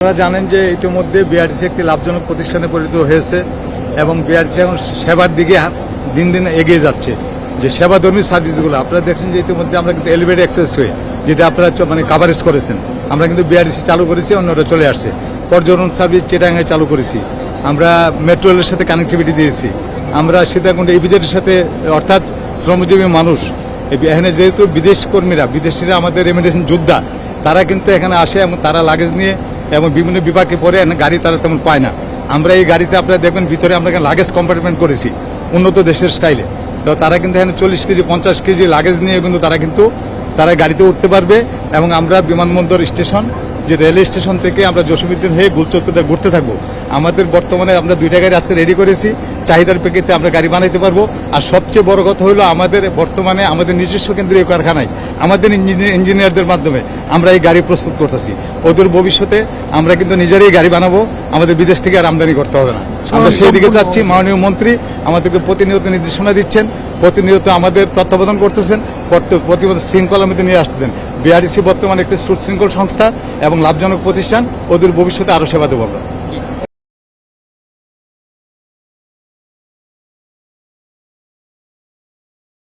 আপনারা জানেন যে ইতিমধ্যে বিআরটিসি একটি লাভজনক প্রতিষ্ঠানে পরিণত হয়েছে এবং বিআরটিসি এখন সেবার দিকে দিন দিন এগিয়ে যাচ্ছে। যে সেবাধর্মী সার্ভিসগুলো আপনারা দেখছেন যে ইতিমধ্যে আমরা কিন্তু এলিভেটেড এক্সপ্রেসওয়ে যেটা আপনারা মানে কাভারেজ করেছেন, আমরা কিন্তু বিআরটিসি চালু করেছি, অন্যরা চলে আসছে। পর্যটন সার্ভিস চিটাগাঙে চালু করেছি, আমরা মেট্রো রেলের সাথে কানেক্টিভিটি দিয়েছি, আমরা সীতাকুণ্ড ইপিজেডের সাথে অর্থাৎ শ্রমজীবী মানুষ এখানে যেহেতু বিদেশ কর্মীরা বিদেশিরা আমাদের রেমিটেশন যোদ্ধা, তারা কিন্তু এখানে আসে এবং তারা লাগেজ নিয়ে এবং বিভিন্ন বিভাগে পরে গাড়ি তারা তেমন পায় না। আমরা এই গাড়িতে আপনারা দেখবেন ভিতরে আমরা এখানে লাগেজ কম্পার্টমেন্ট করেছি উন্নত দেশের স্টাইলে। তো তারা কিন্তু এখানে 40 কেজি 50 কেজি লাগেজ নিয়ে কিন্তু তারা গাড়িতে উঠতে পারবে এবং আমরা বিমানবন্দর স্টেশন যে রেল স্টেশন থেকে আমরা জসীমউদ্দিন হয়ে গোলচত্বরটা ঘুরতে থাকবো। আমাদের বর্তমানে আমরা 2টা গাড়ি আজকে রেডি করেছি, চাহিদার প্রেক্ষিতে আমরা গাড়ি বানাইতে পারবো। আর সবচেয়ে বড় কথা হলো আমাদের বর্তমানে আমাদের নিজস্ব কেন্দ্রীয় কারখানায় আমাদের ইঞ্জিনিয়ারদের মাধ্যমে আমরা এই গাড়ি প্রস্তুত করতেছি। ওদের ভবিষ্যতে আমরা কিন্তু নিজেরাই গাড়ি বানাবো, আমাদের বিদেশ থেকে আর আমদানি করতে হবে না। আমরা সেই দিকে যাচ্ছি। মাননীয় মন্ত্রী আমাদেরকে প্রতিনিয়ত নির্দেশনা দিচ্ছেন, প্রতিনিয়ত আমাদের তত্ত্বাবধান করতেছেন, প্রতিনিয়ত শৃঙ্খলার মধ্যে নিয়ে আসতেছেন। বিআরটিসি বর্তমানে একটি সুশৃঙ্খল সংস্থা এবং লাভজনক প্রতিষ্ঠান, ওদের ভবিষ্যতে আরও সেবা দেবো আমরা।